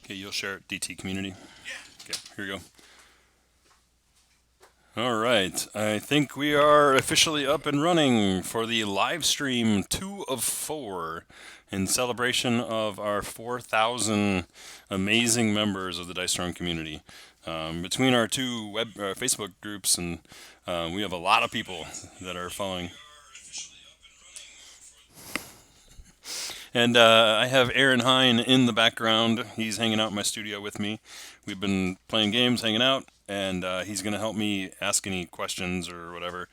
Okay, you'll share it, DT community. Okay, here we go. All right, I think we are officially up and running for the live stream 2 of 4 in celebration of our 4,000 amazing members of the Dice Throne community. Between our two Facebook groups, and we have a lot of people that are following. And I have Aaron Hine in the background. He's hanging out in my studio with me. We've been playing games, hanging out, and he's going to help me ask any questions or whatever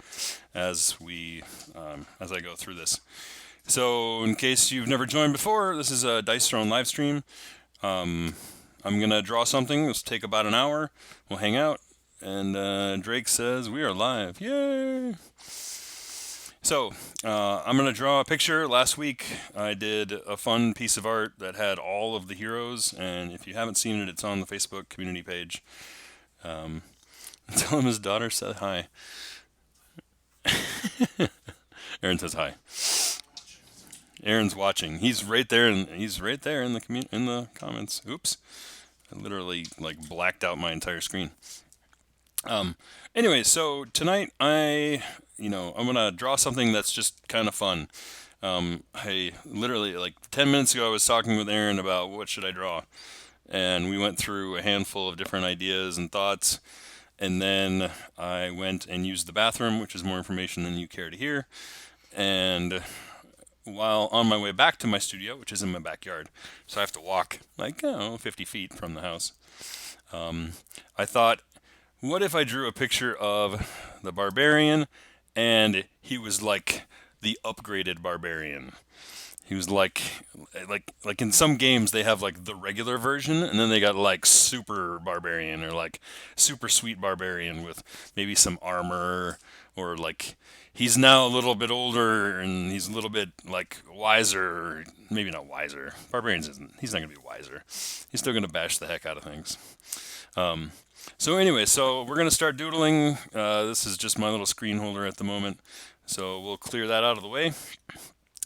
as I go through this. So, in case you've never joined before, this is a Dice Throne live stream. I'm going to draw something. This will take about an hour. We'll hang out, and Drake says we are live. Yay! So, I'm going to draw a picture. Last week, I did a fun piece of art that had all of the heroes, and if you haven't seen it, it's on the Facebook community page. Tell him his daughter said hi. Aaron says hi. Aaron's watching. He's right there, and he's right there in the comments. Oops, I literally blacked out my entire screen. Anyway, so tonight I'm gonna draw something that's just kind of fun. I literally 10 minutes ago I was talking with Aaron about what should I draw, and we went through a handful of different ideas and thoughts, and then I went and used the bathroom, which is more information than you care to hear, and while on my way back to my studio, which is in my backyard, so I have to walk 50 feet from the house. I thought, what if I drew a picture of the Barbarian and he was like the upgraded Barbarian? He was like in some games they have the regular version, and then they got super Barbarian, or super sweet Barbarian with maybe some armor, or he's now a little bit older and he's a little bit wiser, maybe not wiser. Barbarians isn't. He's not gonna be wiser. He's still gonna bash the heck out of things. So anyway, we're gonna start doodling. This is just my little screen holder at the moment, so we'll clear that out of the way,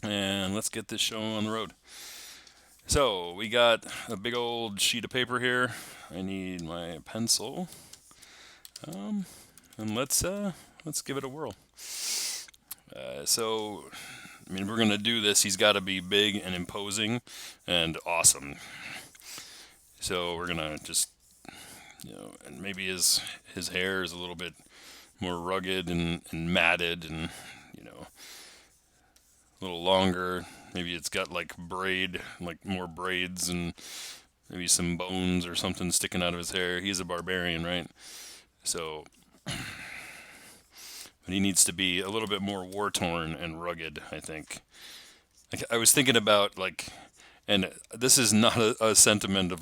and let's get this show on the road. So we got a big old sheet of paper here. I need my pencil, and let's give it a whirl. We're gonna do this. He's got to be big and imposing and awesome. So we're gonna just and maybe his hair is a little bit more rugged and matted, and a little longer. Maybe it's got more braids, and maybe some bones or something sticking out of his hair. He's a barbarian, right? So, but he needs to be a little bit more war torn and rugged, I think. I was thinking about and this is not a sentiment of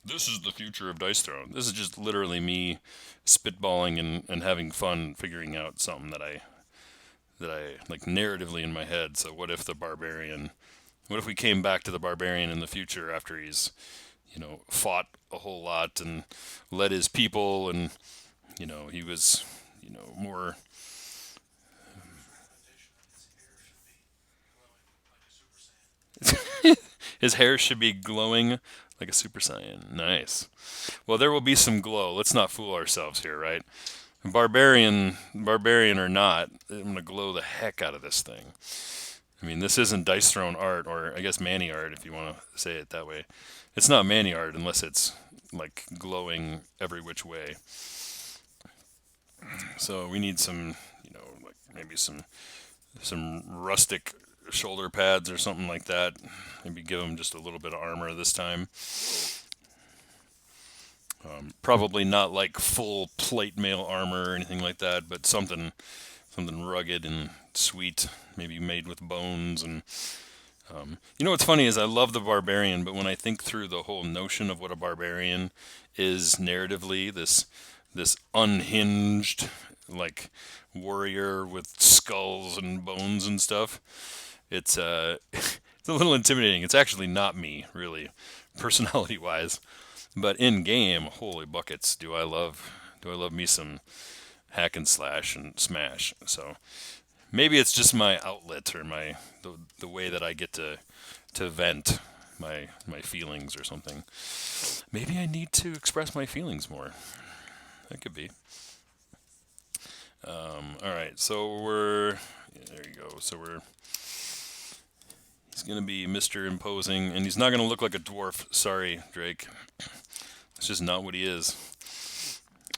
this is the future of Dice Throne. This is just literally me spitballing and having fun figuring out something that I narratively in my head. So what if we came back to the Barbarian in the future after he's fought a whole lot and led his people, and he was more. His hair should be glowing like a Super Saiyan. Nice. Well, there will be some glow. Let's not fool ourselves here, right? Barbarian or not, I'm gonna glow the heck out of this thing. I mean, this isn't Dice Throne art, or I guess Manny art, if you want to say it that way. It's not Manny art unless it's glowing every which way. So we need some, maybe some rustic shoulder pads or something like that. Maybe give him just a little bit of armor this time. Probably not full plate mail armor or anything like that, but something rugged and sweet, maybe made with bones. And what's funny is I love the Barbarian, but when I think through the whole notion of what a Barbarian is narratively, this unhinged warrior with skulls and bones and stuff, it's it's a little intimidating. It's actually not me, really, personality wise. But in game, holy buckets, do I love me some hack and slash and smash. So maybe it's just my outlet, or the way that I get to vent. my feelings or something. Maybe I need to express my feelings more. That could be. All right, so there you go. So he's gonna be Mr. Imposing, and he's not gonna look like a dwarf. Sorry, Drake. It's just not what he is.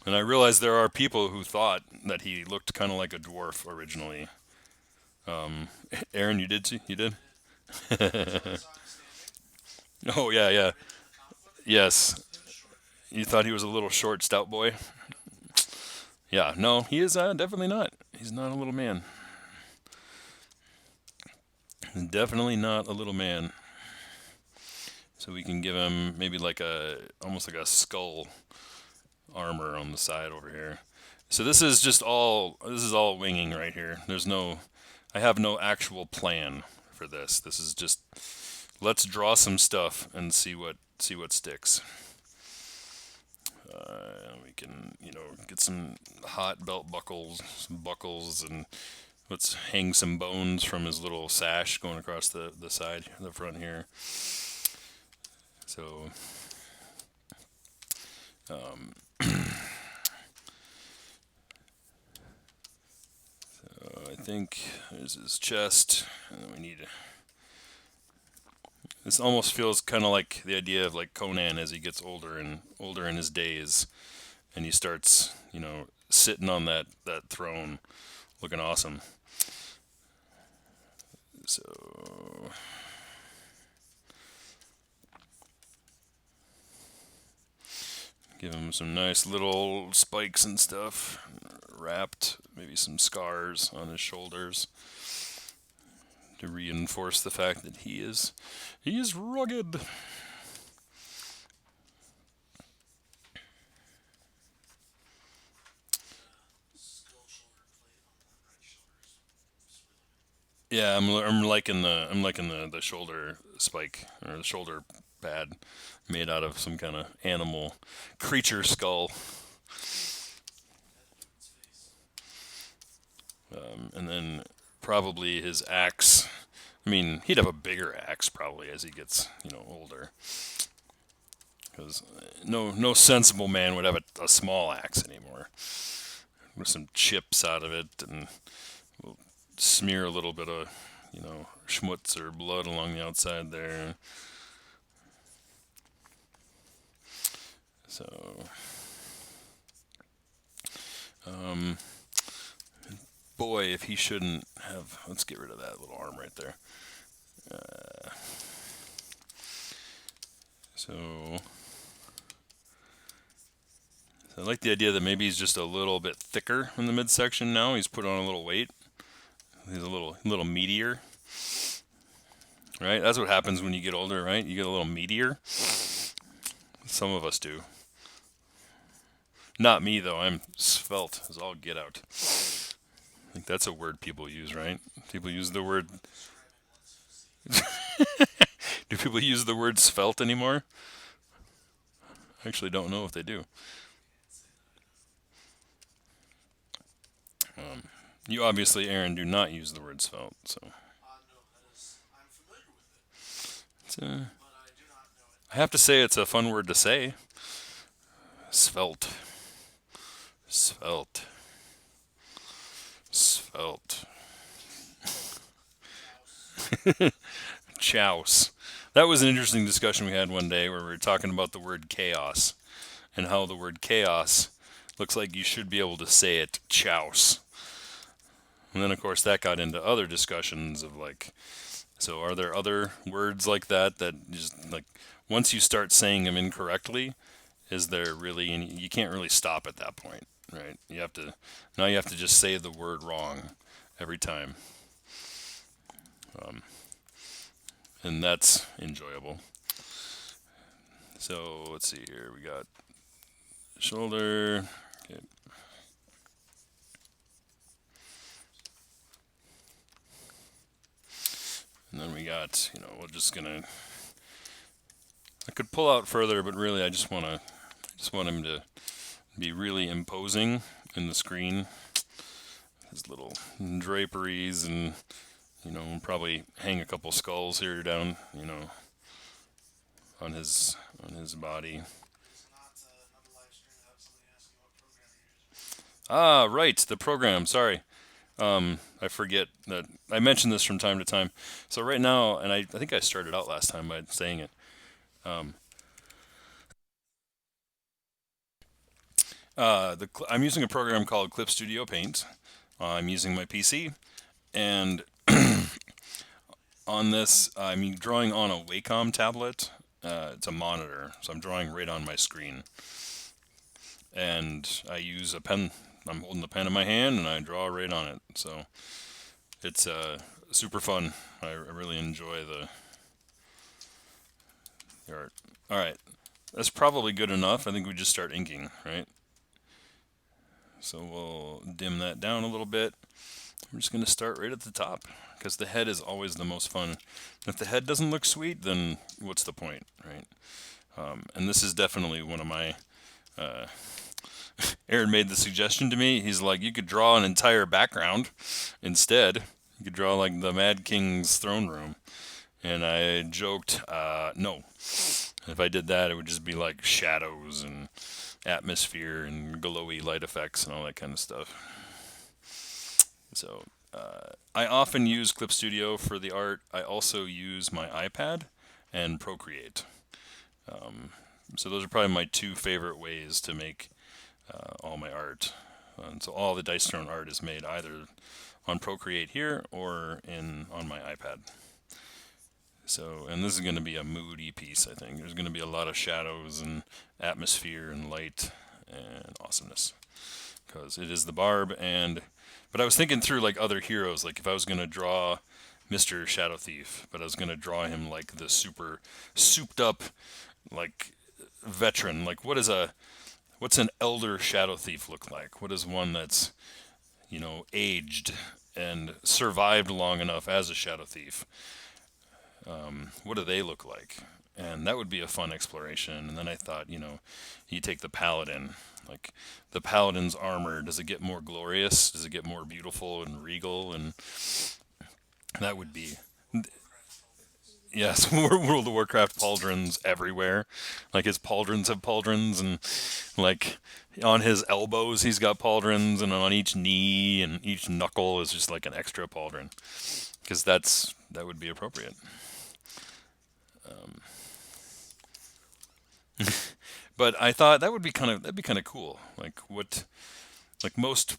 And I realize there are people who thought that he looked kind of like a dwarf originally. Aaron, you did see? You did? Oh yeah, yeah. Yes. You thought he was a little short, stout boy? Yeah. No, he is definitely not. He's not a little man. Definitely not a little man. So we can give him maybe like almost like a skull armor on the side over here. So this is all winging right here. I have no actual plan for this. This is just, let's draw some stuff and see what sticks. We can, get some hot belt buckles, and let's hang some bones from his little sash going across the side, the front here. So, I think there's his chest, and then we need. This almost feels kind of like the idea of like Conan as he gets older and older in his days, and he starts, sitting on that throne, looking awesome. So give him some nice little spikes and stuff, wrapped, maybe some scars on his shoulders to reinforce the fact that he is rugged. Yeah, I'm liking the shoulder spike or the shoulder pad made out of some kind of animal creature skull. And then probably his axe. I mean, he'd have a bigger axe probably as he gets, older. Because no sensible man would have a small axe anymore. With some chips out of it, and we'll smear a little bit of, schmutz or blood along the outside there. So, boy, if he shouldn't have. Let's get rid of that little arm right there. So I like the idea that maybe he's just a little bit thicker in the midsection now. He's put on a little weight. He's a little meatier. Right? That's what happens when you get older, right? You get a little meatier. Some of us do. Not me, though. I'm svelte as all get out. I think that's a word people use, right? People use the word... Do people use the word svelte anymore? I actually don't know if they do. You obviously, Aaron, do not use the word svelte, so... I have to say it's a fun word to say. Svelte. Svelte. Svelte. Chouse. That was an interesting discussion we had one day where we were talking about the word chaos and how the word chaos looks like you should be able to say it chouse. And then, of course, that got into other discussions of like, so are there other words like that just like once you start saying them incorrectly, is there really any, you can't really stop at that point, right? You have to just say the word wrong every time. And that's enjoyable. So let's see here. We got shoulder. Okay. And then we got, we're just gonna. I could pull out further, but really, I just want him to be really imposing in the screen. His little draperies and. Probably hang a couple skulls here down, on his body. Ah, right, the program. Sorry. I forget that I mention this from time to time. So right now, and I think I started out last time by saying it. Um, I'm using a program called Clip Studio Paint. I'm using my PC, and on this, I'm drawing on a Wacom tablet. It's a monitor, so I'm drawing right on my screen. And I use a pen. I'm holding the pen in my hand, and I draw right on it. So it's super fun. I really enjoy the art. All right, that's probably good enough. I think we just start inking, right? So we'll dim that down a little bit. I'm just going to start right at the top because the head is always the most fun. If the head doesn't look sweet, then what's the point, right? And this is definitely one of my. Uh, Aaron made the suggestion to me. He's like, you could draw an entire background instead. You could draw like the Mad King's throne room. And I joked, no. If I did that, it would just be like shadows and atmosphere and glowy light effects and all that kind of stuff. So I often use Clip Studio for the art. I also use my iPad and Procreate. So those are probably my two favorite ways to make all my art. And so all the Dice Throne art is made either on Procreate here or in on my iPad. So, and this is going to be a moody piece, I think. There's going to be a lot of shadows and atmosphere and light and awesomeness because it is the Barb. And but I was thinking through like other heroes, like if I was going to draw Mr. Shadow Thief, but I was going to draw him like the super souped up like veteran. Like what's an elder Shadow Thief look like? What is one that's aged and survived long enough as a Shadow Thief? What do they look like? And that would be a fun exploration. And then I thought, you take the paladin, like the paladin's armor. Does it get more glorious? Does it get more beautiful and regal? And that would be, yes, World of Warcraft pauldrons everywhere. Like his pauldrons have pauldrons, and like on his elbows he's got pauldrons, and on each knee and each knuckle is just like an extra pauldron. Because that would be appropriate. But I thought that'd be kind of cool. Like most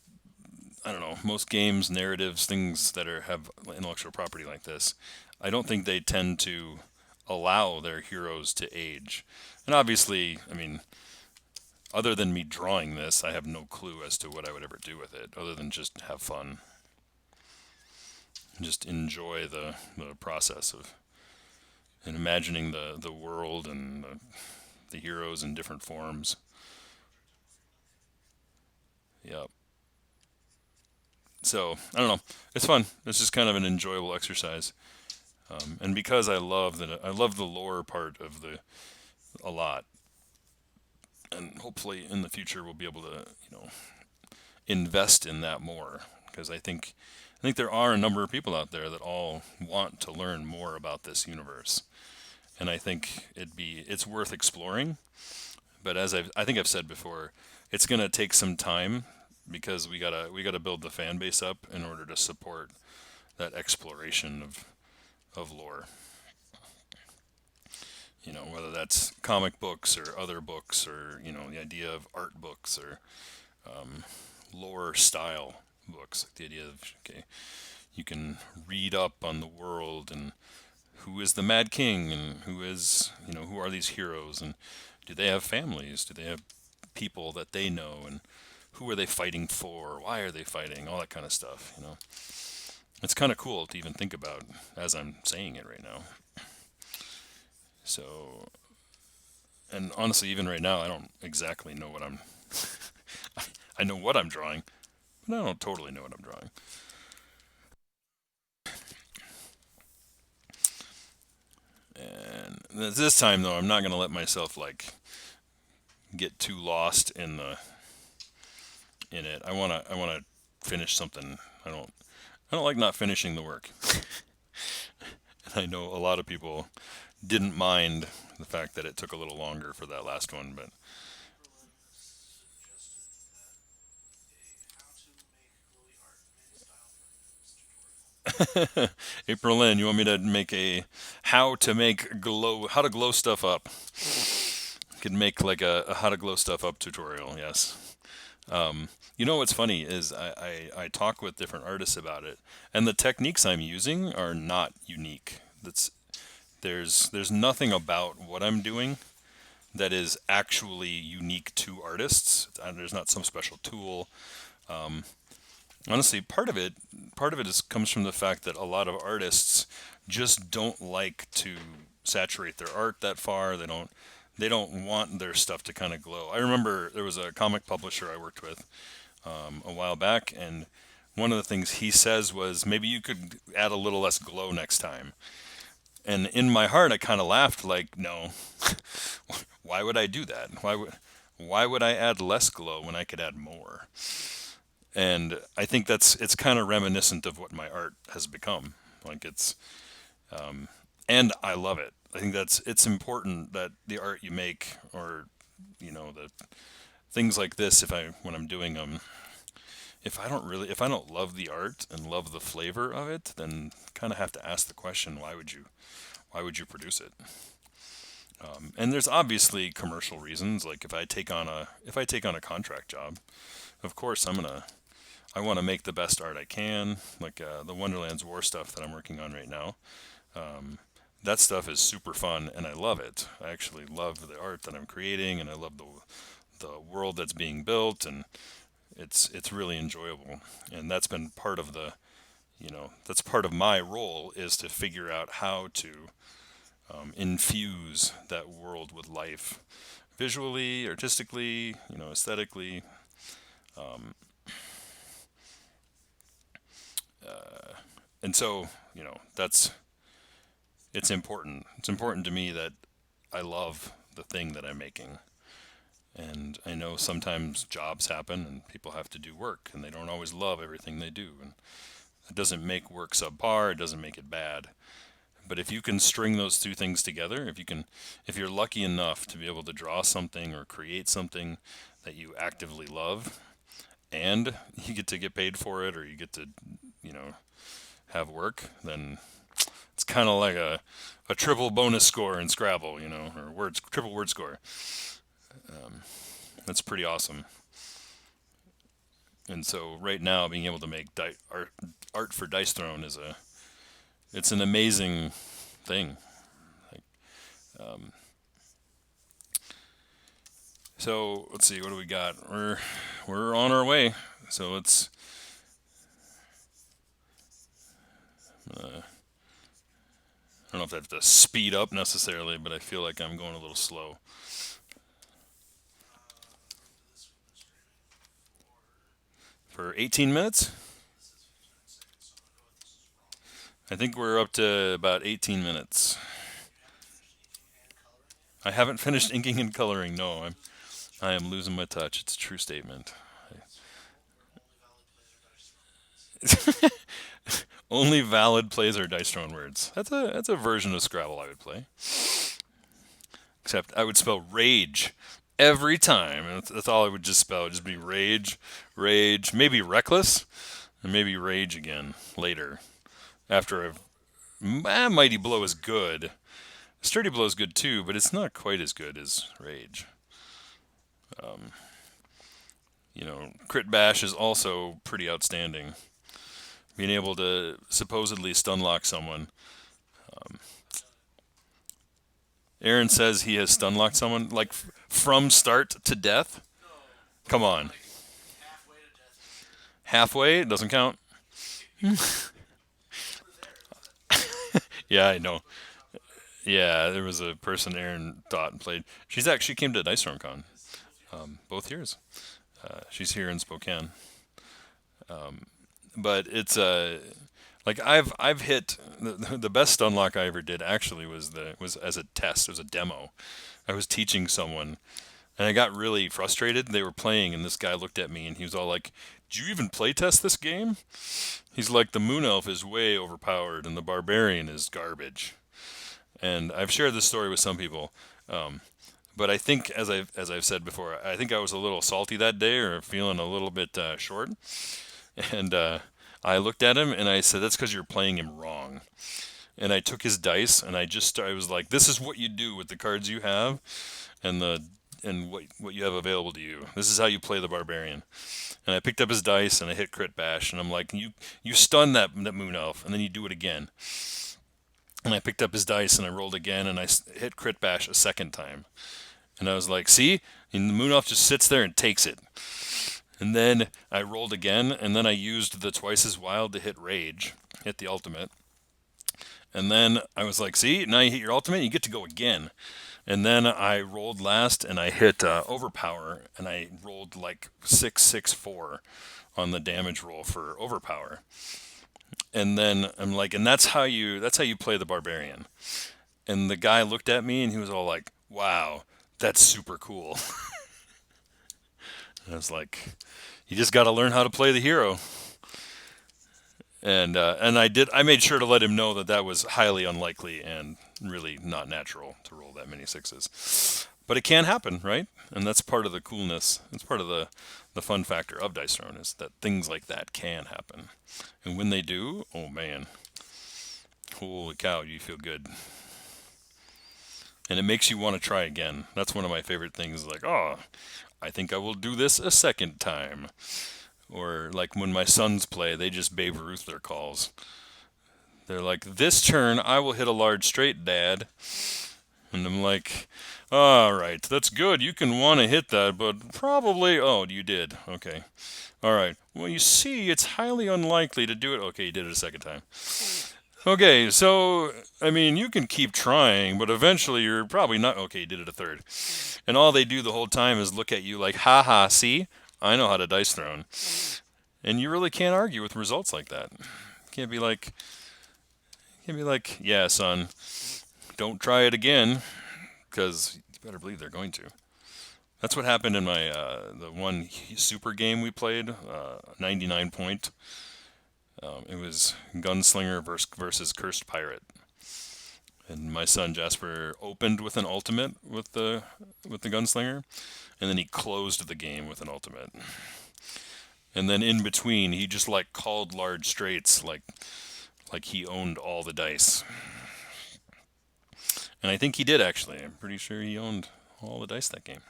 I don't know, most games, narratives, things that have intellectual property like this, I don't think they tend to allow their heroes to age. And obviously, I mean, other than me drawing this, I have no clue as to what I would ever do with it, other than just have fun, just enjoy the process of and imagining the world and the heroes in different forms. Yep. So I don't know. It's fun. It's just kind of an enjoyable exercise. And because I love the lore part of the a lot, and hopefully in the future we'll be able to invest in that more because I think there are a number of people out there that all want to learn more about this universe, and I think it's worth exploring. But I think I've said before, it's gonna take some time because we gotta build the fan base up in order to support that exploration of lore. Whether that's comic books or other books or the idea of art books or lore style books, like the idea of okay, you can read up on the world and who is the Mad King and who are these heroes and do they have families? Do they have people that they know and who are they fighting for? Why are they fighting? All that kind of stuff. It's kind of cool to even think about as I'm saying it right now. So, and honestly, even right now, I don't exactly know what I'm. I know what I'm drawing, but I don't totally know what I'm drawing. And this time, though, I'm not gonna let myself like get too lost in it. I wanna finish something. I don't like not finishing the work. And I know a lot of people didn't mind the fact that it took a little longer for that last one. But April Lynn, you want me to make a how to glow stuff up? You could make like a how to glow stuff up tutorial. Yes. You know what's funny is I talk with different artists about it, and the techniques I'm using are not unique. There's nothing about what I'm doing that is actually unique to artists. There's not some special tool. Honestly, part of it comes from the fact that a lot of artists just don't like to saturate their art that far. They don't want their stuff to kind of glow. I remember there was a comic publisher I worked with a while back, and one of the things he says was maybe you could add a little less glow next time. And in my heart, I kind of laughed, like, no, why would I do that? Why would I add less glow when I could add more? And I think it's kind of reminiscent of what my art has become. Like and I love it. I think it's important that the art you make, or the things like this, if I when I'm doing them, if I don't love the art and love the flavor of it, then kind of have to ask the question, why would you produce it? And there's obviously commercial reasons. Like if I take on a contract job, of course I want to make the best art I can. Like the Wonderlands War stuff that I'm working on right now. That stuff is super fun, and I love it. I actually love the art that I'm creating, and I love the world that's being built, and it's really enjoyable. And that's part of my role, is to figure out how to infuse that world with life, visually, artistically, aesthetically. And so, that's it's important. It's important to me that I love the thing that I'm making. And I know sometimes jobs happen and people have to do work, and they don't always love everything they do. And it doesn't make work subpar, it doesn't make it bad. But if you can string those two things together, if you're lucky enough to be able to draw something or create something that you actively love, and you get paid for it, or you get to, you know, have work, then it's kind of like a triple bonus score in Scrabble, or triple word score. That's pretty awesome. And so right now, being able to make art for Dice Throne it's an amazing thing. Like, so let's see, what do we got? We're on our way. So I don't know if I have to speed up necessarily, but I feel like I'm going a little slow. For 18 minutes? I think we're up to about 18 minutes. I haven't finished inking and coloring. No, I am losing my touch. It's a true statement. Only valid plays are dice thrown words. That's a version of Scrabble I would play. Except I would spell rage every time. And that's all I would just spell. It'd just be rage, rage, maybe reckless, and maybe rage again later. After mighty blow is good. Sturdy blow is good too, but it's not quite as good as rage. Crit bash is also pretty outstanding. Being able to supposedly stun lock someone. Aaron says he has stun locked someone, like from start to death. Come on. Halfway? It doesn't count? Yeah, I know. Yeah, there was a person Aaron thought and played. She came to Dice Storm Con both years. She's here in Spokane. But it's like I've hit the best stun lock I ever did actually was as a test. It was a demo. I was teaching someone, and I got really frustrated. They were playing, and this guy looked at me, and he was all like, "Did you even play test this game?" He's like, "The Moon Elf is way overpowered, and the Barbarian is garbage." And I've shared this story with some people. Um, but I think, as I've said before, I think I was a little salty that day, or feeling a little bit short. And I looked at him and I said, "That's because you're playing him wrong." And I took his dice and I was like, "This is what you do with the cards you have, and what you have available to you. This is how you play the barbarian." And I picked up his dice and I hit crit bash, and I'm like, "You stun that moon elf, and then you do it again." And I picked up his dice and I rolled again, and I hit crit bash a second time. And I was like, "See?" And the moon elf just sits there and takes it. And then I rolled again, and then I used the twice as wild to hit rage, hit the ultimate. And then I was like, "See, now you hit your ultimate, you get to go again." And then I rolled last, and I hit overpower, and I rolled like 664 on the damage roll for overpower. And then I'm like, and that's how you play the barbarian. And the guy looked at me, and he was all like, "Wow, that's super cool." And I was like, "You just got to learn how to play the hero." And I made sure to let him know that that was highly unlikely and really not natural to roll that many sixes. But it can happen, right? And that's part of the coolness. It's part of the fun factor of Dice Throne, is that things like that can happen. And when they do, oh man, holy cow, you feel good. And it makes you want to try again. That's one of my favorite things. Like, oh, I think I will do this a second time. Or like when my sons play, they just Babe Ruth their calls. They're like, "This turn I will hit a large straight, Dad." And I'm like, "All right, that's good. You can want to hit that, but probably, oh, you did. Okay. All right. Well, you see, it's highly unlikely to do it." Okay, you did it a second time. Okay, so, I mean, you can keep trying, but eventually you're probably not. Okay, you did it a third. And all they do the whole time is look at you like, "Ha ha, see? I know how to dice throne." And you really can't argue with results like that. Can't be like, can't be like, "Yeah, son, don't try it again," because you better believe they're going to. That's what happened in my the one super game we played, 99 point. It was Gunslinger versus Cursed Pirate, and my son Jasper opened with an ultimate with the Gunslinger, and then he closed the game with an ultimate. And then in between, he just like called large straights, like he owned all the dice. And I think he did, actually. I'm pretty sure he owned all the dice that game.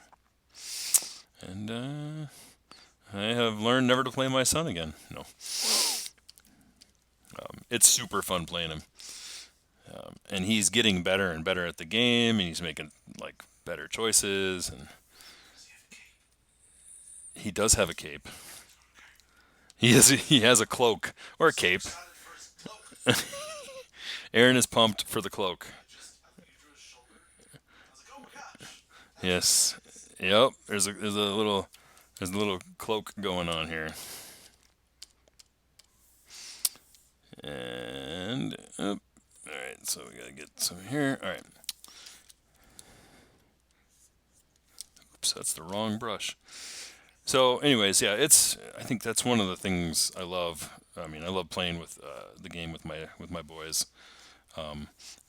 And I have learned never to play my son again. No. It's super fun playing him. And he's getting better and better at the game, and he's making like better choices. And he does have a cape. He has a cloak or a cape. Aaron is pumped for the cloak. Yes. Yep. There's a little cloak going on here. And all right, so we gotta get some here. All right. Oops, that's the wrong brush. So, anyways, yeah, I think that's one of the things I love. I mean, I love playing with the game with my boys.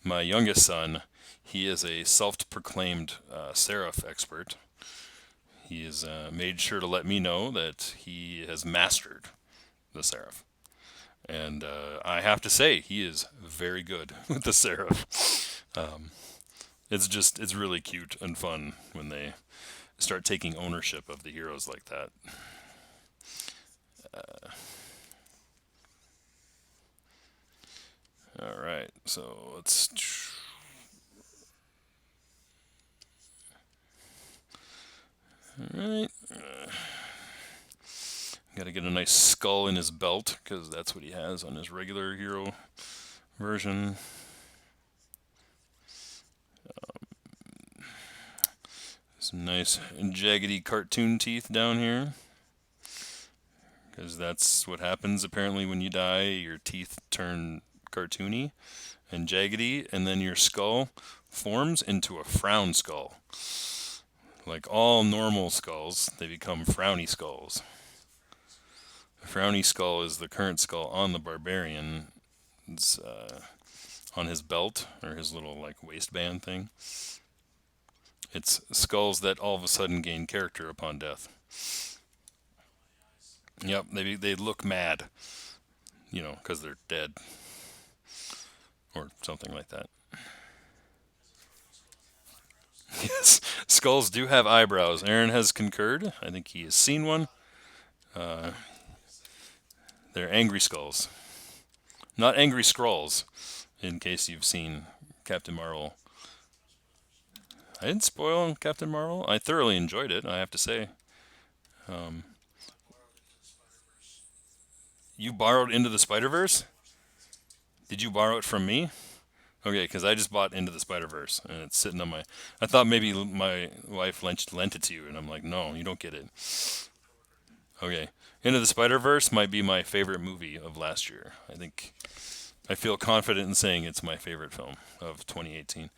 My youngest son, he is a self-proclaimed seraph expert. He has made sure to let me know that he has mastered the seraph. And I have to say, he is very good with the seraph. It's really cute and fun when they start taking ownership of the heroes like that. All right, so let's. All right. Got to get a nice skull in his belt, because that's what he has on his regular hero version. Some nice jaggedy cartoon teeth down here, because that's what happens apparently when you die. Your teeth turn cartoony and jaggedy, and then your skull forms into a frown skull. Like all normal skulls, they become frowny skulls. The frowny skull is the current skull on the barbarian. It's on his belt or his little like waistband thing. It's skulls that all of a sudden gain character upon death. Yep, they look mad, because they're dead or something like that. Yes, skulls do have eyebrows. Aaron has concurred. I think he has seen one. Uh, they're angry skulls, not angry scrolls. In case you've seen Captain Marvel, I didn't spoil Captain Marvel. I thoroughly enjoyed it. I have to say. Um, you borrowed Into the Spider Verse. Did you borrow it from me? Okay, because I just bought Into the Spider Verse and it's sitting on my. I thought maybe my wife lent it to you, and I'm like, no, you don't get it. Okay, Into the Spider Verse might be my favorite movie of last year. I feel confident in saying it's my favorite film of 2018,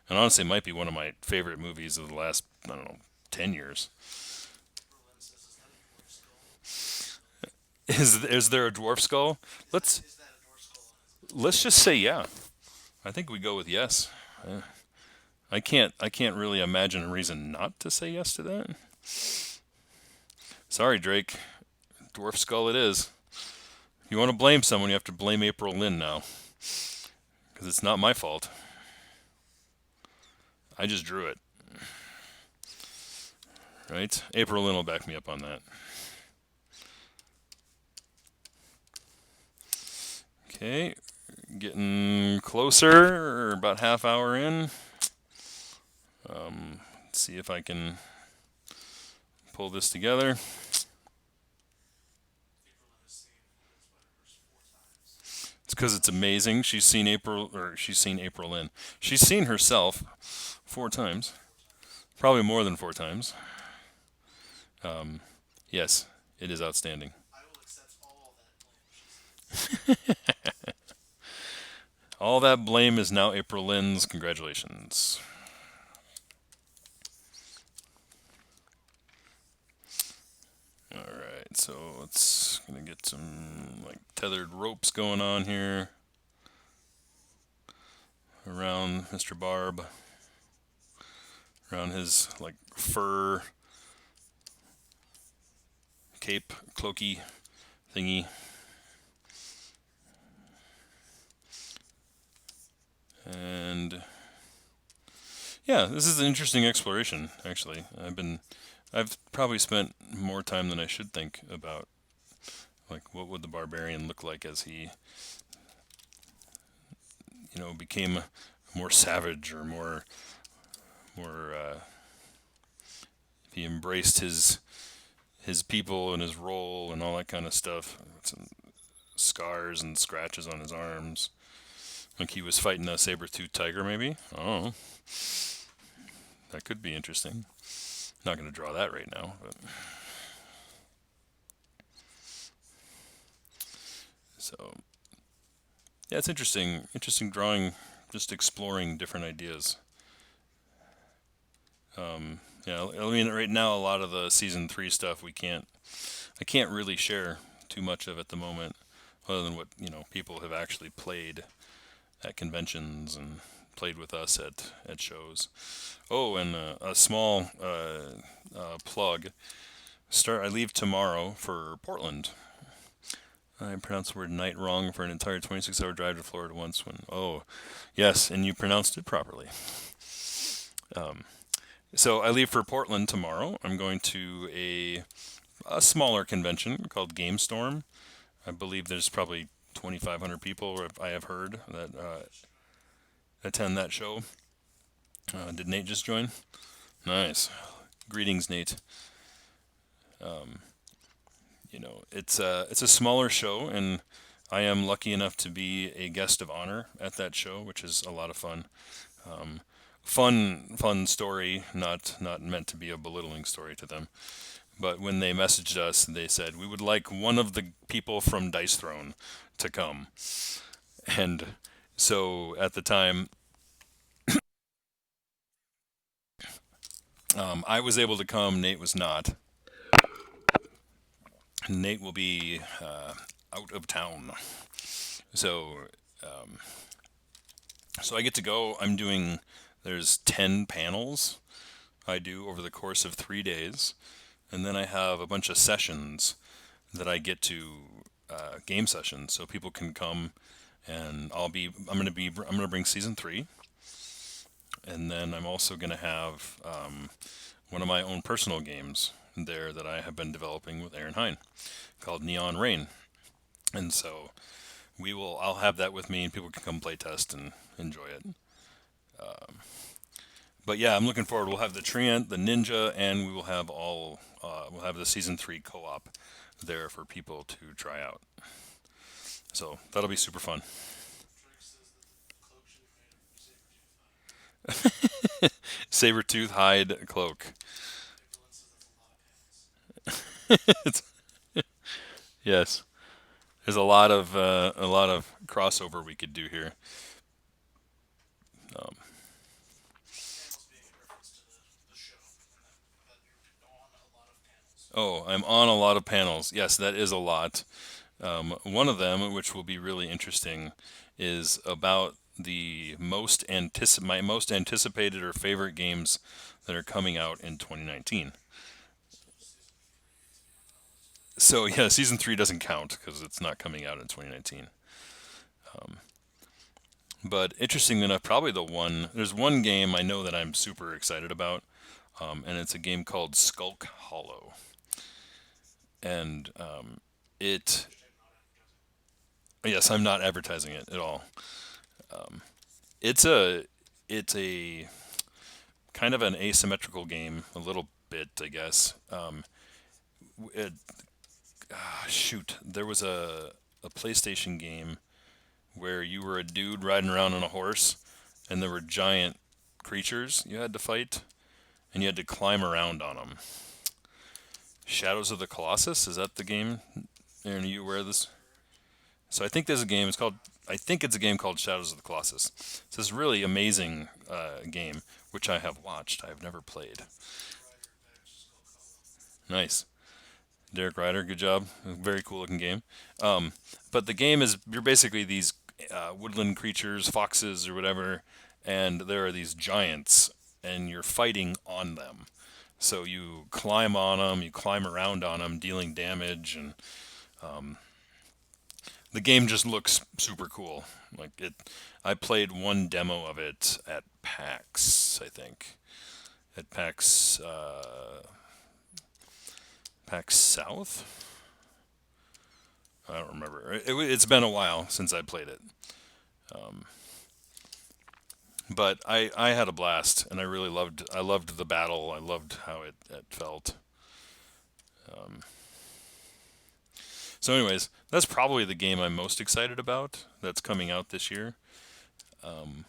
and honestly, it might be one of my favorite movies of the last, I don't know, 10 years. Is there a dwarf skull? Let's let's just say yeah. I think we go with yes. Uh, I can't really imagine a reason not to say yes to that. Sorry, Drake. Dwarf skull it is. If you want to blame someone, you have to blame April Lynn now, because it's not my fault. I just drew it, right? April Lynn will back me up on that. Okay, getting closer. About half hour in. Let's see if I can pull this together. It's because it's amazing. She's seen April Lynn. She's seen herself 4 times, probably more than 4 times. Um, yes, it is outstanding. All that blame is now April Lynn's. Congratulations. All right, so let's gonna get some like tethered ropes going on here around Mr. Barb, around his like fur cape, cloaky thingy. And yeah, this is an interesting exploration. Actually, I've probably spent more time than I should think about like what would the barbarian look like as he, became more savage or more. If he embraced his people and his role and all that kind of stuff. Some scars and scratches on his arms. Like he was fighting a saber-toothed tiger, maybe? Oh, that could be interesting. Not going to draw that right now, but so yeah, it's interesting. Interesting drawing, just exploring different ideas. Yeah, I mean, right now a lot of the season 3 stuff I can't really share too much of at the moment, other than what people have actually played at conventions and played with us at shows. Oh, and a small plug. I leave tomorrow for Portland. I pronounced the word night wrong for an entire 26-hour drive to Florida once when, oh, yes, and you pronounced it properly. Um, so I leave for Portland tomorrow. I'm going to a smaller convention called Game Storm. I believe there's probably 2,500 people, I have heard, that attend that show. Did Nate just join? Nice. Greetings, Nate. Um, it's a smaller show, and I am lucky enough to be a guest of honor at that show, which is a lot of fun. Um, fun story, not meant to be a belittling story to them. But when they messaged us, they said we would like one of the people from Dice Throne to come, and so at the time, I was able to come. Nate was not. Nate will be out of town. So, um, So I get to go. I'm doing. There's 10 panels I do over the course of 3 days, and then I have a bunch of sessions that I get to game sessions, so people can come and I'm gonna bring season three, and then I'm also gonna have one of my own personal games there that I have been developing with Aaron Hine called Neon Rain, and so I'll have that with me, and people can come play test and enjoy it. But yeah, I'm looking forward. We'll have the Treant, the Ninja, and we'll have the season three co-op there for people to try out. So that'll be super fun. Saber tooth hide cloak. Yes, there's a lot of crossover we could do here. Um, oh, I'm on a lot of panels. Yes, that is a lot. One of them, which will be really interesting, is about my most anticipated or favorite games that are coming out in 2019. So yeah, season three doesn't count because it's not coming out in 2019. But interesting enough, probably there's one game I know that I'm super excited about, and it's a game called Skulk Hollow, and it yes, I'm not advertising it at all. It's a it's a kind of an asymmetrical game, a little bit, I guess. It, shoot, there was a PlayStation game where you were a dude riding around on a horse, and there were giant creatures you had to fight, and you had to climb around on them. Shadows of the Colossus, is that the game? Aaron, are you aware of this? So I think there's a game. It's called. I think it's a game called Shadows of the Colossus. It's this really amazing game, which I have watched. I have never played. Nice. Derek Ryder, good job. Very cool looking game. Um, but the game is you're basically these woodland creatures, foxes or whatever, and there are these giants, and you're fighting on them. So you climb on them, you climb around on them, dealing damage, and the game just looks super cool. Like it, I played one demo of it at PAX, I think, at PAX South. I don't remember. It's been a while since I played it, but I had a blast, and I loved the battle. I loved how it felt. So, anyways, that's probably the game I'm most excited about that's coming out this year. I'm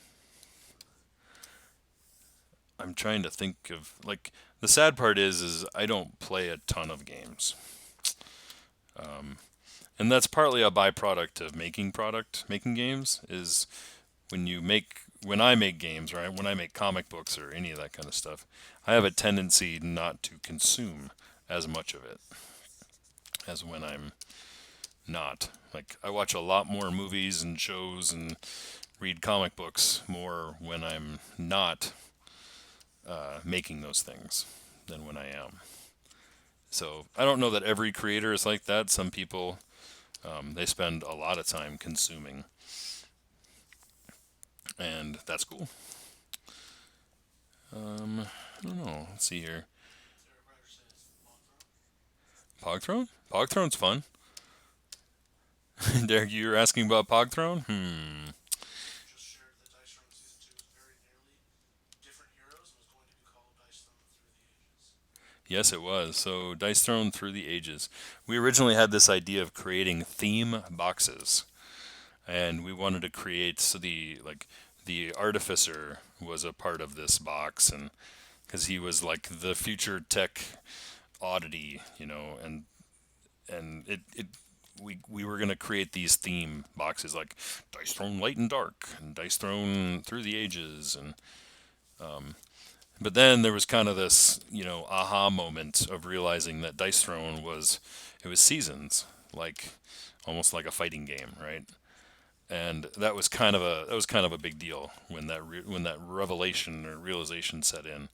trying to think of like the sad part is I don't play a ton of games, and that's partly a byproduct of making games is when I make games, right? When I make comic books or any of that kind of stuff, I have a tendency not to consume as much of it as when I'm not. Like I watch a lot more movies and shows and read comic books more when I'm not making those things than when I am. So I don't know that every creator is like that. Some people they spend a lot of time consuming, and that's cool. I don't know. Let's see here. Pog Throne? Pog Throne's fun. Derek, you were asking about Pog Throne? Hmm. Yes, it was. So, Dice Throne Through the Ages. We originally had this idea of creating theme boxes, and we wanted to create so the artificer was a part of this box, and because he was like the future tech oddity, and we were gonna create these theme boxes like Dice Throne Light and Dark and Dice Throne Through the Ages, and but then there was kind of this aha moment of realizing that Dice Throne was it was seasons, like almost like a fighting game, right? and that was kind of a big deal when when that revelation or realization set in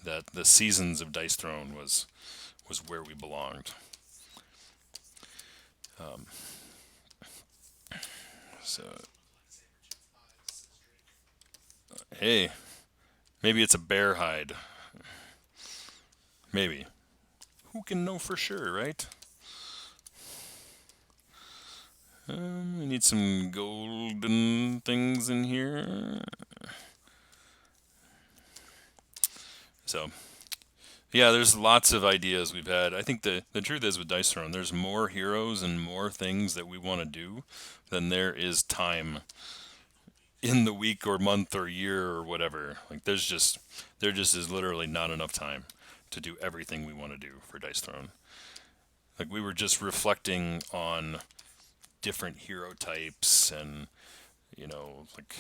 that the seasons of Dice Throne was where we belonged. So hey, maybe it's a bear hide. Maybe. Who can know for sure, right? We need some golden things in here. So, yeah, there's lots of ideas we've had. I think the truth is with Dice Throne, there's more heroes and more things that we want to do than there is time in the week or month or year or whatever. Like there just is literally not enough time to do everything we want to do for Dice Throne. Like we were just reflecting on different hero types and like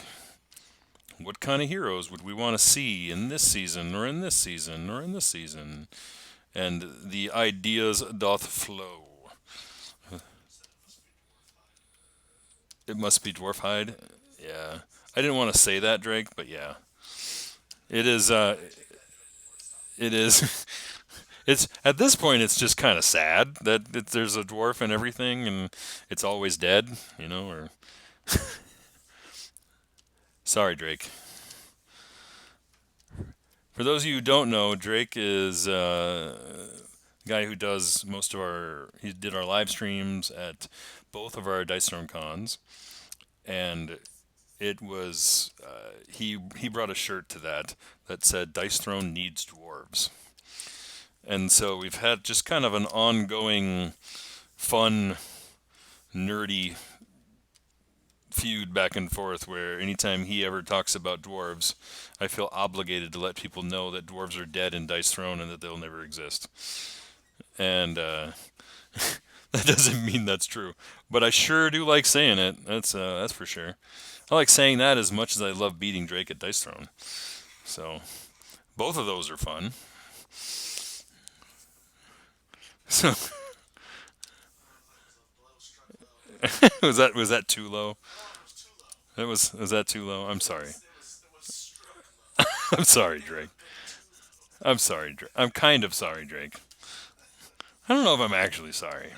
what kind of heroes would we want to see in this season or in this season or in this season, and the ideas doth flow. It must be dwarf hide. Yeah, I didn't want to say that, Drake, but yeah, it is. It is. It's at this point, it's just kind of sad that there's a dwarf and everything, and it's always dead. Or sorry, Drake. For those of you who don't know, Drake is the guy who does most of our. He did our live streams at both of our Dice Throne cons, and it was he brought a shirt to that said Dice Throne needs dwarves, and so we've had just kind of an ongoing, fun, nerdy feud back and forth where anytime he ever talks about dwarves, I feel obligated to let people know that dwarves are dead in Dice Throne and that they'll never exist. And that doesn't mean that's true, but I sure do like saying it. That's for sure. I like saying that as much as I love beating Drake at Dice Throne. So both of those are fun. So was that too low? That was that too low? I'm sorry. I'm sorry, Drake. I'm sorry, Drake. I'm kind of sorry, Drake. I don't know if I'm actually sorry.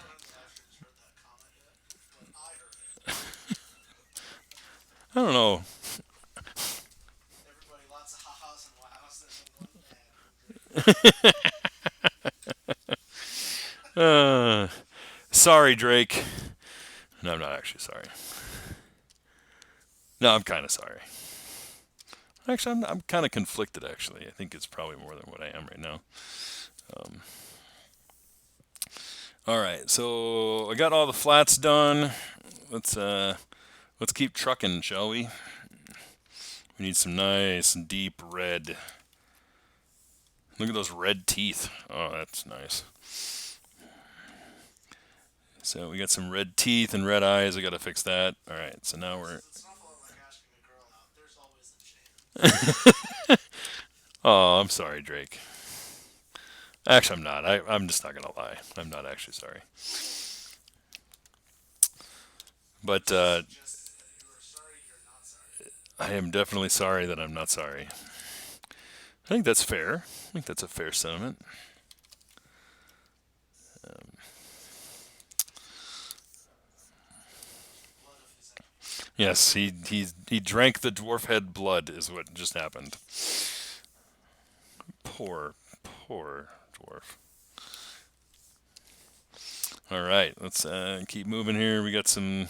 I don't know. Uh, sorry, Drake. No, I'm not actually sorry. No, I'm kind of sorry. Actually, I'm kind of conflicted. Actually, I think it's probably more than what I am right now. Um, all right, so I got all the flats done. Let's keep trucking, shall we? We need some nice deep red. Look at those red teeth. Oh, that's nice. So we got some red teeth and red eyes. I got to fix that. All right, so now we're. Oh, I'm sorry, Drake. Actually, I'm not. I'm just not gonna lie. I'm not actually sorry. But I am definitely sorry that I'm not sorry. I think that's fair. I think that's a fair sentiment. Yes, he drank the dwarf head blood is what just happened. Poor, poor dwarf. All right, let's keep moving here. We got some.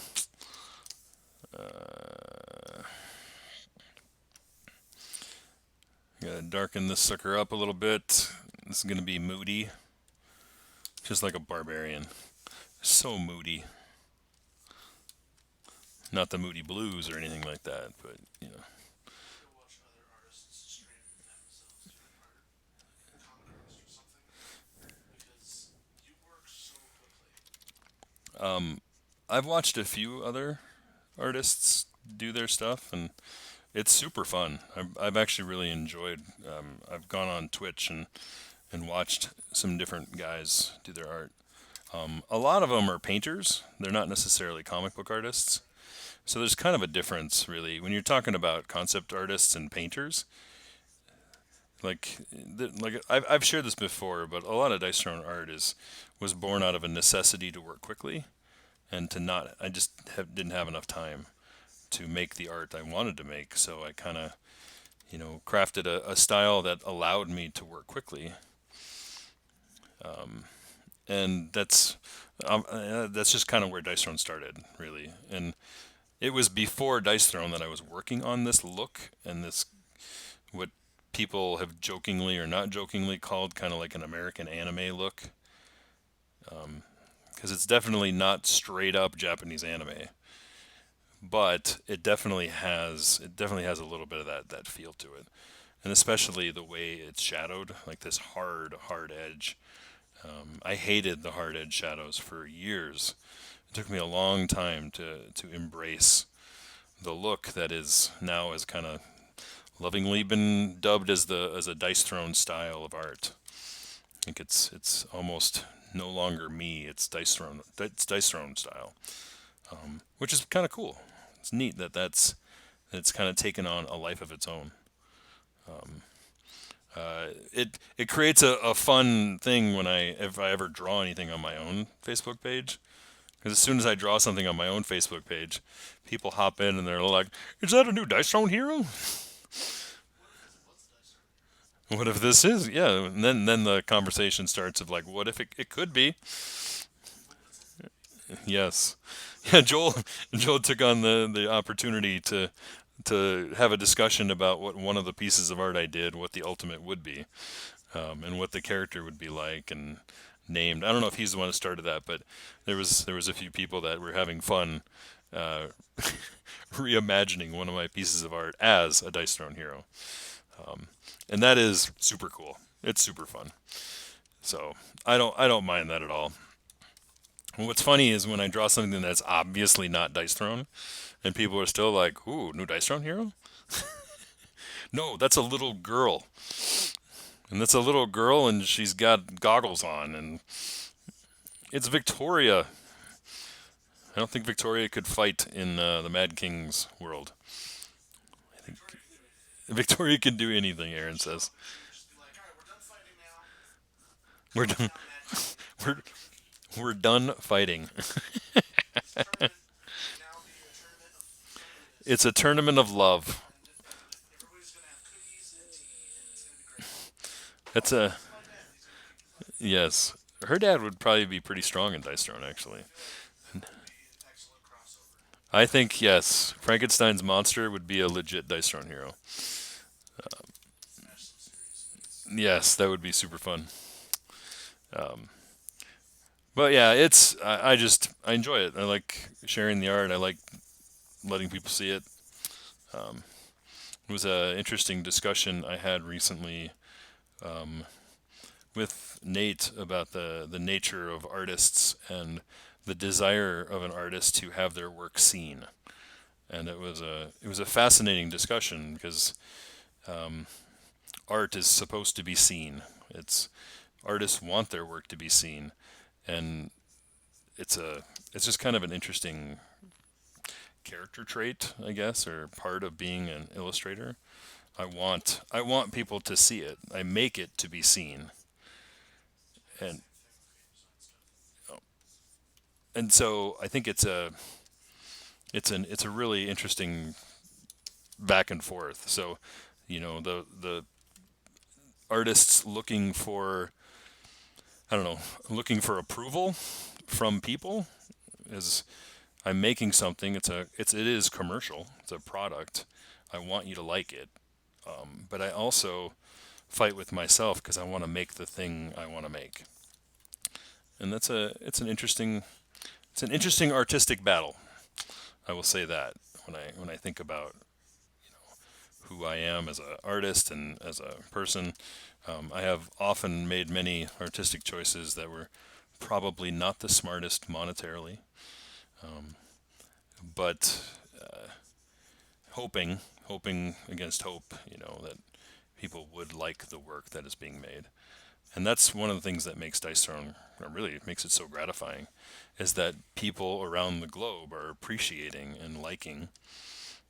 Gotta darken this sucker up a little bit. This is gonna be moody, just like a barbarian. So moody. Not the moody blues or anything like that, but you know. I've watched a few other artists do their stuff, and it's super fun. I've actually really enjoyed. I've gone on Twitch and watched some different guys do their art. A lot of them are painters. They're not necessarily comic book artists, So there's kind of a difference, really, when you're talking about concept artists and painters. Like I've shared this before, but a lot of dice thrown art is was born out of a necessity to work quickly and to not. I just didn't have enough time to make the art I wanted to make, so I kind of crafted a style that allowed me to work quickly, and that's just kind of where dice thrown started, really. And it was before dice thrown that I was working on this look and this what people have jokingly or not jokingly called kind of like an American anime look, because it's definitely not straight up Japanese anime, but it definitely has a little bit of that feel to it, and especially the way it's shadowed, like this hard edge. I hated the hard edge shadows for years. It took me a long time to embrace the look that is now has kind of lovingly been dubbed as a dice thrown style of art. I think it's almost no longer me. It's dice thrown. It's dice thrown style, which is kind of cool. It's neat it's kind of taken on a life of its own. It creates a fun thing when if I ever draw anything on my own Facebook page. Because as soon as I draw something on my own Facebook page, people hop in and they're like, "Is that a new Dice Thrown hero? What if this is?" Yeah, and then the conversation starts of like, "What if it could be?" Yes, yeah. Joel took on the opportunity to have a discussion about what one of the pieces of art I did, what the ultimate would be, and what the character would be like, and named. I don't know if he's the one who started that, but there was a few people that were having fun uh, reimagining one of my pieces of art as a dice thrown hero, and that is super cool. It's super fun. So I don't mind that at all. And what's funny is when I draw something that's obviously not dice thrown, and people are still like, "Ooh, new dice thrown hero." No, that's a little girl, and that's a little girl, and she's got goggles on, and it's Victoria. I don't think Victoria could fight in the Mad King's world. I think Victoria can do anything. Aaron says, "We're done. We're we're done fighting." It's a tournament of love. That's a yes. Her dad would probably be pretty strong in Dice Throne, actually. I think yes, Frankenstein's monster would be a legit Dice Throne hero. Yes, that would be super fun. But yeah, I enjoy it. I like sharing the art. I like letting people see it. It was an interesting discussion I had recently with Nate about the nature of artists and the desire of an artist to have their work seen. And it was a fascinating discussion because art is supposed to be seen. It's artists want their work to be seen, and it's just kind of an interesting character trait, I guess, or part of being an illustrator. I want people to see it. I make it to be seen, and and so I think it's a really interesting back and forth. So, the artists looking for, I don't know, looking for approval from people is, I'm making something. It is commercial. It's a product. I want you to like it, but I also fight with myself because I want to make the thing I want to make, and it's an interesting artistic battle. I will say that when I think about who I am as an artist and as a person, I have often made many artistic choices that were probably not the smartest monetarily, but hoping against hope, that people would like the work that is being made. And that's one of the things that makes Dice Throne, or really makes it so gratifying, is that people around the globe are appreciating and liking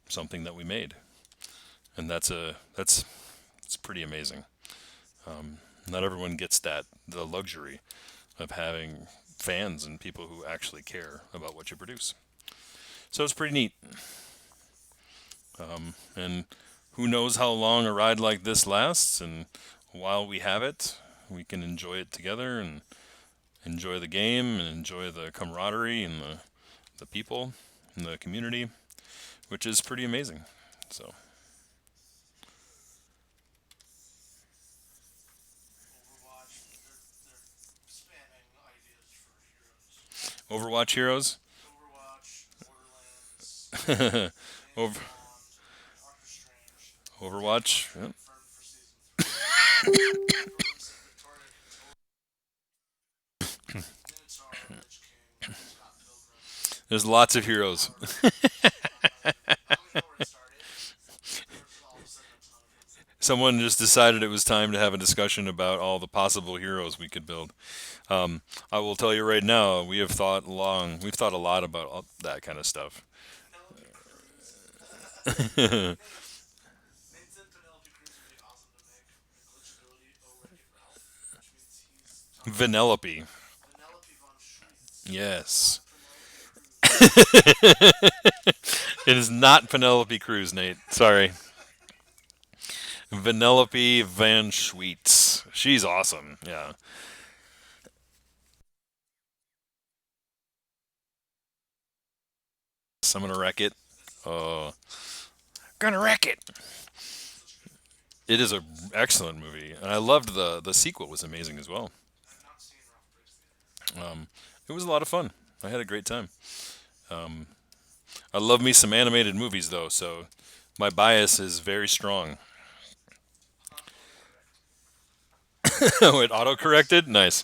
something that we made. And that's it's pretty amazing. Not everyone gets that the luxury of having fans and people who actually care about what you produce. So it's pretty neat. And who knows how long a ride like this lasts? And while we have it, we can enjoy it together and enjoy the game and enjoy the camaraderie and the people and the community, which is pretty amazing. So, Overwatch, they're spamming ideas for heroes. Overwatch Heroes. Overwatch, Borderlands, Days Over Gone, Doctor Strange. Every Overwatch. contract Yep. confirmed for season three. Everyone said Victoria can totally Minotaur, Lich King, Scott Pilgrim. There's lots of A heroes. lot of them. I don't even know where it started. There was all of a sudden a ton of them. Someone just decided it was time to have a discussion about all the possible heroes we could build. Um, I will tell you right now, we have thought long. We've thought a lot about that kind of stuff. Penelope Cruz. Nate. Nate said Penelope Cruz would be awesome to make. A glitchability O-Wreck-It Ralph, which means he's talking about Vanellope. Penelope von Schweetz, Yes. not Penelope Cruz. It is not Penelope Cruz, Nate. Sorry. Vanellope Van Schweetz. She's awesome. Yeah. So I'm gonna wreck it. Uh, gonna wreck it. Such a good movie. It is a excellent movie, and I loved the sequel was amazing as well. I have not seen Ralph Breaks the Internet. It was a lot of fun. I had a great time. I love me some animated movies though, so my bias is very strong. Autocorrect. Oh, it auto corrected. Nice.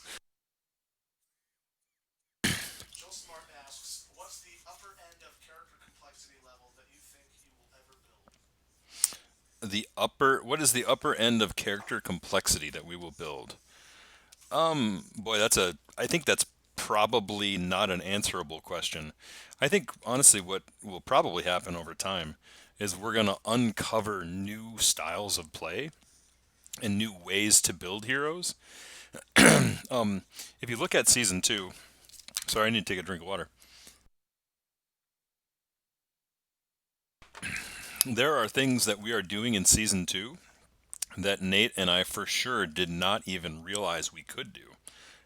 Joel Smart asks, what's the upper end of character complexity level that you think you will ever build? The upper. What is the upper end of character complexity that we will build? Boy, that's a. I think that's probably not an answerable question. I think honestly, what will probably happen over time is we're gonna uncover new styles of play and new ways to build heroes. If you look at season two, sorry, I need to take a drink of water. There are things that we are doing in season two that Nate and I for sure did not even realize we could do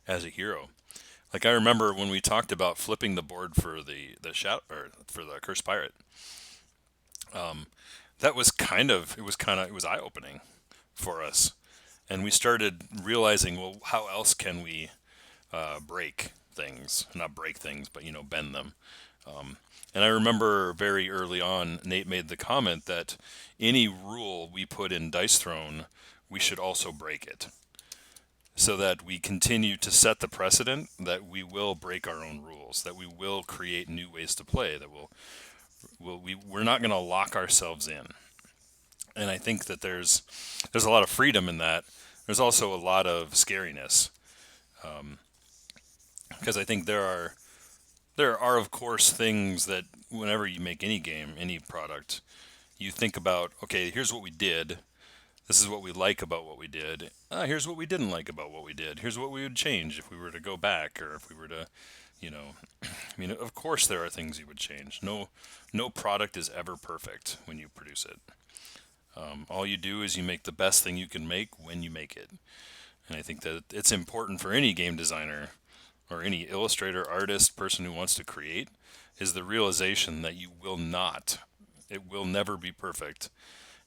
as a hero. Like I remember when we talked about flipping the board for the shadow or for the cursed pirate. That was it was eye opening for us, and we started realizing, well, how else can we break things? Not break things, but bend them. And I remember very early on, Nate made the comment that any rule we put in Dice Throne, we should also break it, so that we continue to set the precedent that we will break our own rules, that we will create new ways to play, that we're not going to lock ourselves in. And I think that there's a lot of freedom in that. There's also a lot of scariness because I think there are of course things that whenever you make any game, any product, you think about, okay, here's what we did. This is what we like about what we did. Here's what we didn't like about what we did. Here's what we would change if we were to go back, or if we were to, you know, I mean, of course there are things you would change. No product is ever perfect when you produce it. All you do is you make the best thing you can make when you make it. And I think that it's important for any game designer or any illustrator, artist, person who wants to create is the realization that it will never be perfect.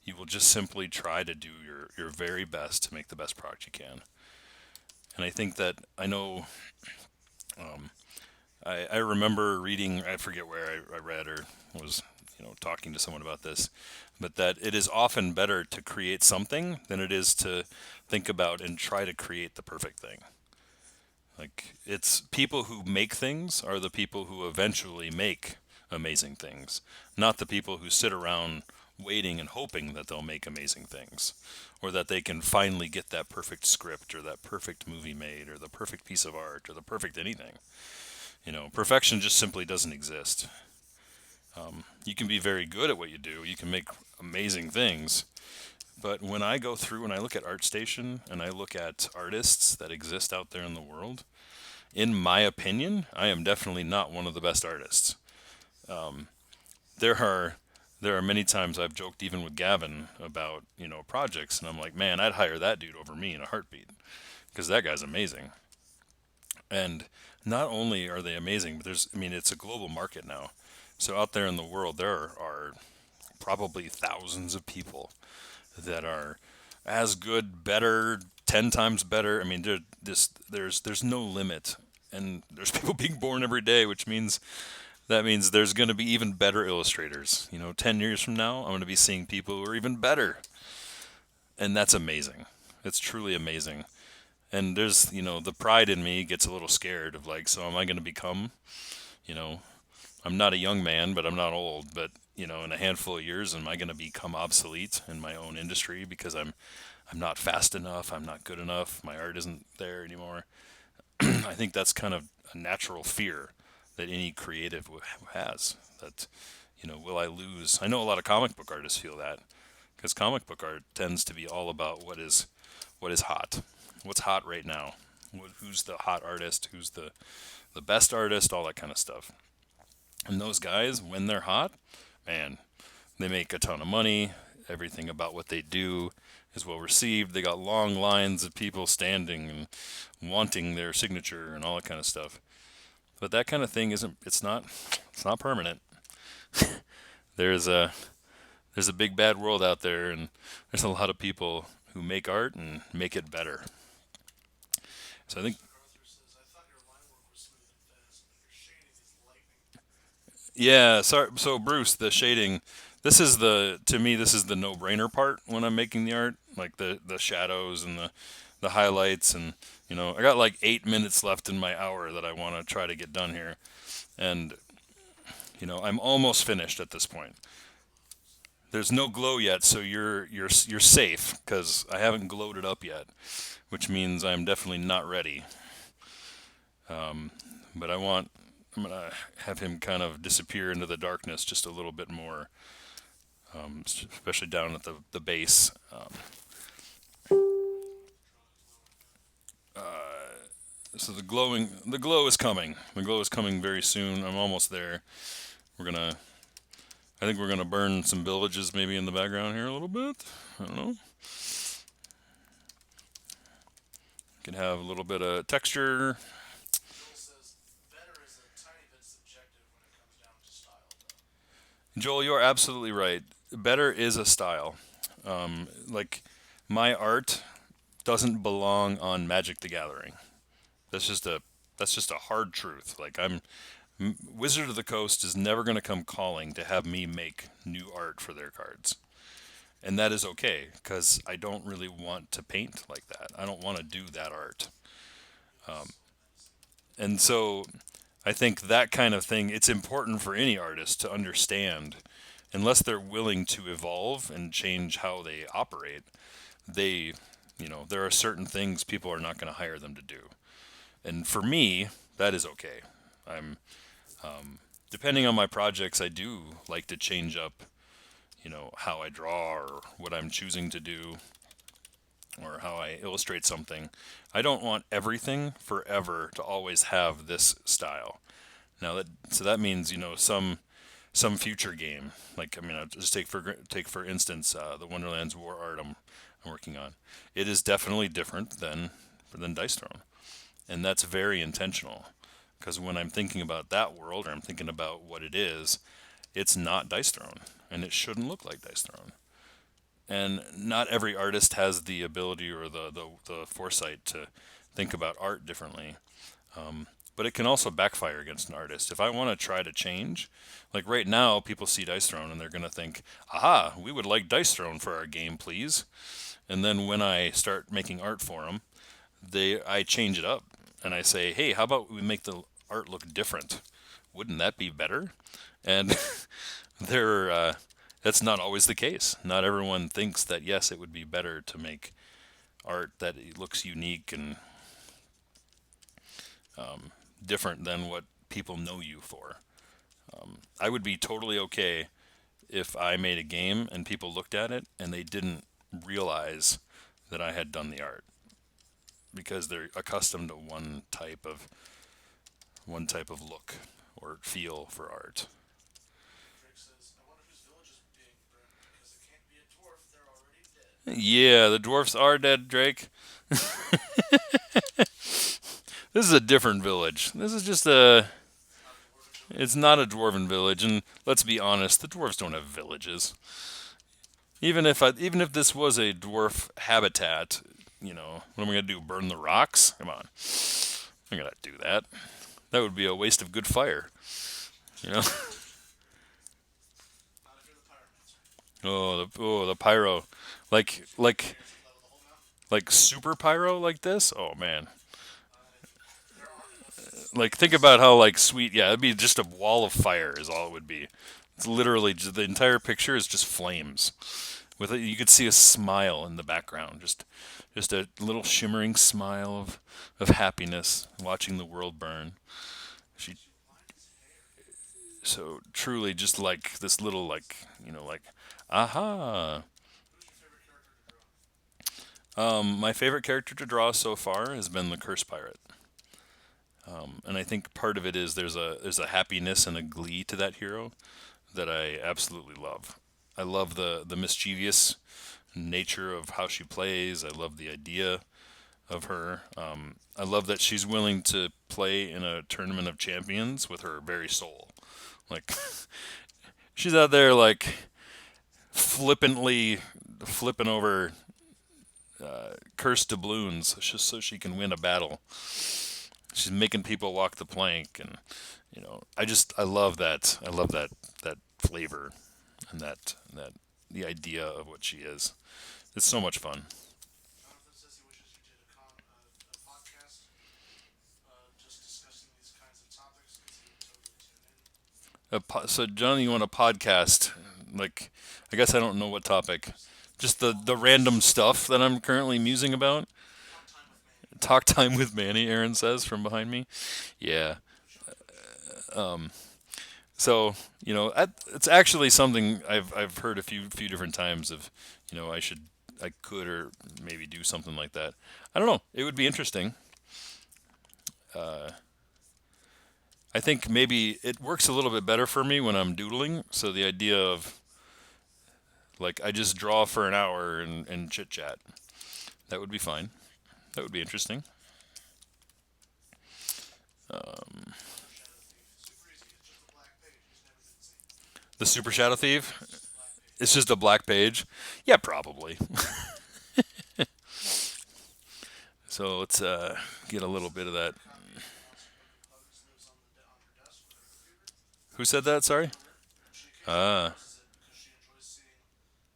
You will just simply try to do your very best to make the best product you can. And I think that I know, I remember reading, I forget where I read or was, talking to someone about this, but that it is often better to create something than it is to think about and try to create the perfect thing. Like, it's people who make things are the people who eventually make amazing things, not the people who sit around waiting and hoping that they'll make amazing things, or that they can finally get that perfect script or that perfect movie made or the perfect piece of art or the perfect anything. Perfection just simply doesn't exist. You can be very good at what you do, you can make amazing things, but when I go through and I look at ArtStation and I look at artists that exist out there in the world, in my opinion, I am definitely not one of the best artists. There are there are many times I've joked even with Gavin about projects, and I'm like, man, I'd hire that dude over me in a heartbeat because that guy's amazing. And not only are they amazing, but it's a global market now. So out there in the world, there are probably thousands of people that are as good, better, 10 times better. I mean, there's no limit, and there's people being born every day, which means that means there's going to be even better illustrators. 10 years from now, I'm going to be seeing people who are even better, and that's amazing. It's truly amazing. And there's the pride in me gets a little scared of like, so am I going to become you know I'm not a young man, but I'm not old. But in a handful of years, am I going to become obsolete in my own industry because I'm not fast enough, I'm not good enough, my art isn't there anymore? I think that's kind of a natural fear that any creative has. That will I lose? I know a lot of comic book artists feel that because comic book art tends to be all about what is hot, what's hot right now, who's the hot artist, who's the best artist, all that kind of stuff. And those guys, when they're hot, man, they make a ton of money. Everything about what they do is well received. They got long lines of people standing and wanting their signature and all that kind of stuff. But that kind of thing isn't. It's not permanent. There's a there's a big bad world out there, and there's a lot of people who make art and make it better. So I think, MacArthur says, I thought your line work was smooth and fast, but your shading is lightning. yeah. So Bruce, the shading. To me, this is the no-brainer part when I'm making the art, like the shadows and the highlights, and I got like 8 minutes left in my hour that I want to try to get done here, and I'm almost finished at this point. There's no glow yet, so you're safe because I haven't glowed it up yet, which means I'm definitely not ready. But I'm gonna have him kind of disappear into the darkness just a little bit more, especially down at the base. So the glow is coming. The glow is coming very soon. I'm almost there. We're gonna, I think we're gonna burn some villages maybe in the background here a little bit. I don't know. Can have a little bit of texture. Joel says, better is a tiny bit subjective when it comes down to style, though. Joel, you're absolutely right. Better is a style. Like my art doesn't belong on Magic the Gathering. That's just a that's just a hard truth. Like Wizard of the Coast is never going to come calling to have me make new art for their cards. And that is okay because I don't really want to paint like that. I don't want to do that art. And so I think that kind of thing, it's important for any artist to understand, unless they're willing to evolve and change how they operate, there are certain things people are not going to hire them to do. And for me, that is okay. I'm, depending on my projects, I do like to change up, how I draw or what I'm choosing to do or how I illustrate something. I don't want everything forever to always have this style. That means some future game. Like I'll just take for instance the Wonderlands War art I'm working on. It is definitely different than Dice Throne, and that's very intentional. Because when I'm thinking about that world, or I'm thinking about what it is, it's not Dice Throne, and it shouldn't look like Dice Throne. And not every artist has the ability or the foresight to think about art differently. But it can also backfire against an artist. If I want to try to change, like right now, people see Dice Throne and they're going to think, aha, we would like Dice Throne for our game, please. And then when I start making art for them, I change it up and I say, hey, how about we make the art look different? Wouldn't that be better? And they're That's not always the case. Not everyone thinks that, yes, it would be better to make art that looks unique and different than what people know you for. I would be totally okay if I made a game and people looked at it and they didn't realize that I had done the art because they're accustomed to one type of look or feel for art. Drake says, I wonder whose village is being burned because it can't be a dwarf. They're already dead. Yeah, the dwarfs are dead, Drake. This is a different village. This is just a. Not a dwarven village. It's not a dwarven village, and let's be honest, the dwarves don't have villages. Even if this was a dwarf habitat, what am I gonna do? Burn the rocks? Come on, I'm gonna do that. That would be a waste of good fire. You know. Not if you're the pyromancer. Oh, the pyro, like Guaranteed level the whole mountain. like super pyro like this. Oh man. There are Like think about how like sweet. Yeah, it'd be just a wall of fire is all it would be. It's literally just the entire picture is just flames. With it, you could see a smile in the background, just a little shimmering smile of happiness watching the world burn. She she lined his hair. so truly just like this little like aha. Who's your favorite character to draw? My favorite character to draw so far has been the Curse Pirate. And I think part of it is there's a happiness and a glee to that hero that I absolutely love. I love the mischievous nature of how she plays. I love the idea of her. I love that she's willing to play in a tournament of champions with her very soul. Like she's out there like flippantly flipping over cursed doubloons just so she can win a battle. She's making people walk the plank, and I love that. I love that flavor and that the idea of what she is. It's so much fun. Jonathan says he wishes you did a podcast just discussing these kinds of topics because he would totally tune in. So, John, you want a podcast? Like, I guess I don't know what topic. Just the random stuff that I'm currently musing about. Talk time with Manny. Talk time with Manny, Aaron says from behind me. Yeah. So it's actually something I've heard a few different times of, I could or maybe do something like that. I don't know. It would be interesting. I think maybe it works a little bit better for me when I'm doodling. So the idea of like I just draw for an hour and chit chat, that would be fine. That would be interesting. Um, Super Shadow Thief. Super easy. It's just a black page. He's never been seen. the Super Shadow Thief. It's just a black page. It's just a black page. Yeah, probably. So let's get a little bit of that. Copy of Monster Book of Hugs lives on her desk with her computer. Who said that? Sorry. Mother. And she occasionally Ah. browses it because she enjoys seeing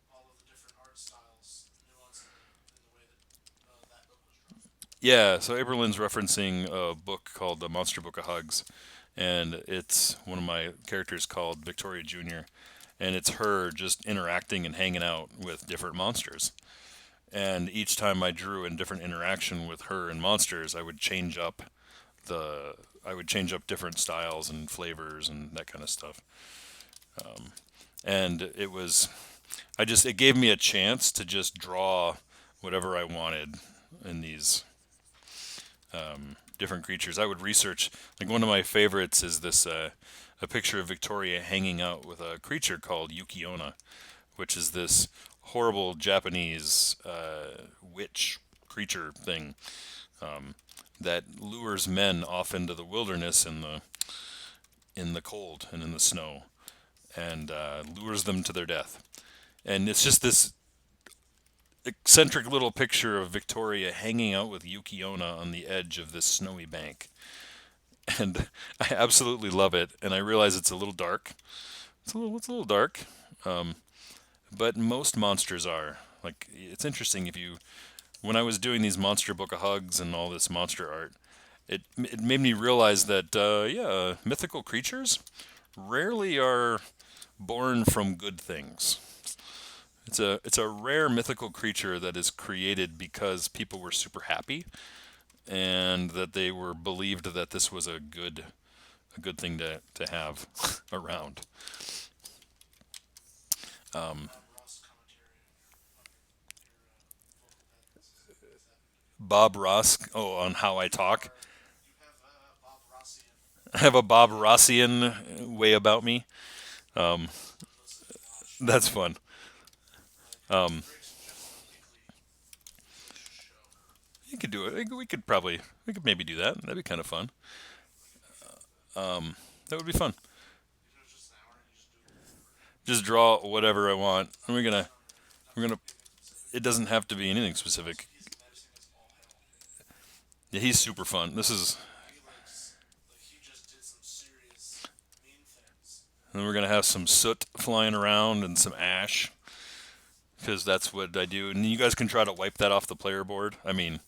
all of the different art styles, nuance in the way that that book was drawn. Yeah, so Aberlin's referencing a book called The Monster Book of Hugs, and it's one of my characters called Victoria Jr., and it's her just interacting and hanging out with different monsters. And each time I drew in different interaction with her and monsters, the I would change up different styles and flavors and that kind of stuff. And it gave me a chance to just draw whatever I wanted in these different creatures. I would research. Like one of my favorites is this a picture of Victoria hanging out with a creature called Yukiona, which is this horrible Japanese witch creature thing that lures men off into the wilderness in the cold and in the snow, and lures them to their death. And it's just this eccentric little picture of Victoria hanging out with Yukiona on the edge of this snowy bank. And I absolutely love it. And I realize it's a little dark. It's a little dark. But most monsters are. Like, it's interesting when I was doing these Monster Book of Hugs and all this monster art, it made me realize that, yeah, mythical creatures rarely are born from good things. It's a rare mythical creature that is created because people were super happy and that they were believed that this was a good thing to have around. Um, Bob Ross commentary on your vocal pads is happening. Bob Ross, oh, on how I talk. You have Bob Rossian. I have a Bob Rossian way about me. Um, I've been listening to watch. that's fun. Um, Greg suggested a weekly show. you could do it. We could maybe do that. That'd be kind of fun. That would be fun. Even if it's just an hour, you just doodle whatever. Just draw whatever I want, and we're gonna we're gonna. Nothing It specific. doesn't have to be anything specific. He's menacing as all hell. Yeah, he's super fun. This is, He like he just did some serious mean things. and we're gonna have some soot flying around and some ash, because that's what I do. And you guys can try to wipe that off the player board. I mean,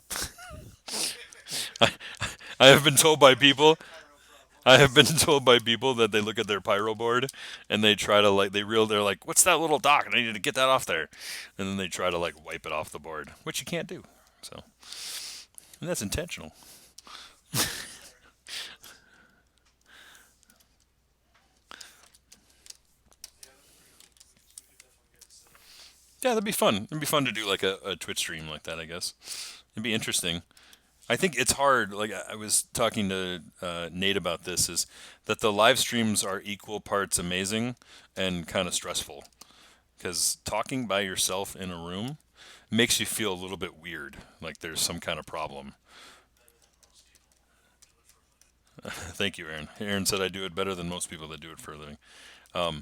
I, I have been told by people. Pyro I have been problems. told by people that they look at their pyro board and they try to they're like, what's that little dock? And I need to get that off there, and then they try to wipe it off the board, which you can't do. So, and that's intentional. Yeah, that'd be pretty cool. We could definitely get it set up. Yeah, that'd be fun. It'd be fun to do like a Twitch stream like that. I guess it'd be interesting. I think it's hard. Like I was talking to Nate about this, is that the live streams are equal parts amazing and kind of stressful because talking by yourself in a room makes you feel a little bit weird, like there's some kind of problem. Better than most people who do it for a living. Thank you, Aaron. Aaron said I do it better than most people that do it for a living. Um,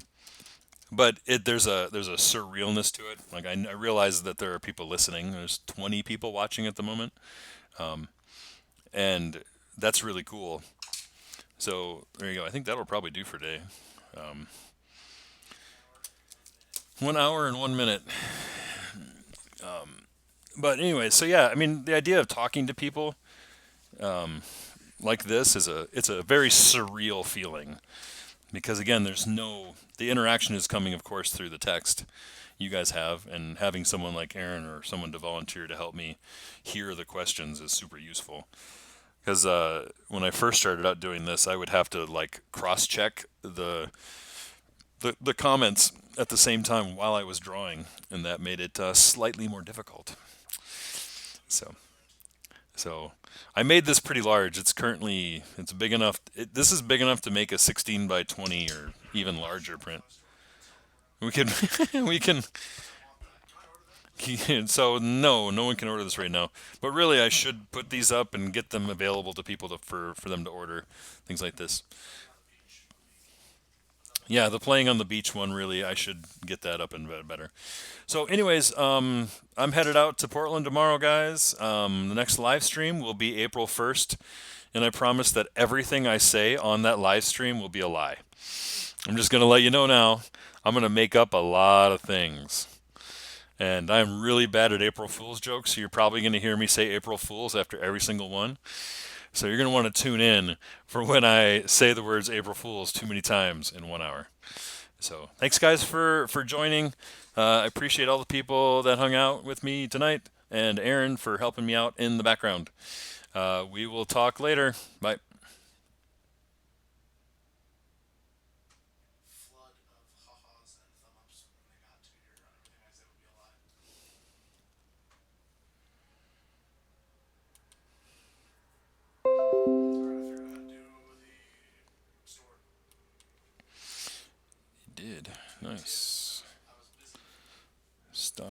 but there's a surrealness to it. Like I realize that there are people listening. There's 20 people watching at the moment, and that's really cool. So there you go. I think that'll probably do for today. Um, 1 hour and 1 minute. 1 hour and 1 minute. But anyway, so yeah, I mean, the idea of talking to people like this it's a very surreal feeling because again, the interaction is coming, of course, through the text you guys have, and having someone like Aaron or someone to volunteer to help me hear the questions is super useful. Because when I first started out doing this, I would have to cross check the comments at the same time while I was drawing, and that made it slightly more difficult. That'd be So, different. so I made this pretty large. It's big enough. This is big enough to make a 16 by 20 or even How much larger do you print. guys order these on? We can we can. I want that. Can I order that? So no one can order this right now. But really, I should put these up and get them available to people for them to order things like this. The playing on the beach week. Another Yeah, one. the playing on the beach one, really, I should get that up and better. So, anyways, I'm headed out to Portland tomorrow, guys. The next live stream will be April 1st, and I promise that everything I say on that live stream will be a lie. I'm just going to let you know now. I'm going to make up a lot of things. And I'm really bad at April Fool's jokes, so you're probably going to hear me say April Fool's after every single one. So you're going to want to tune in for when I say the words April Fool's too many times in 1 hour. So thanks, guys, for joining. I appreciate all the people that hung out with me tonight, and Aaron for helping me out in the background. We will talk later. Bye. Flood of ha-has and thumb ups when they got to your everything I said would be a lie. Alright, I figured out how to do the store. You did. Nice.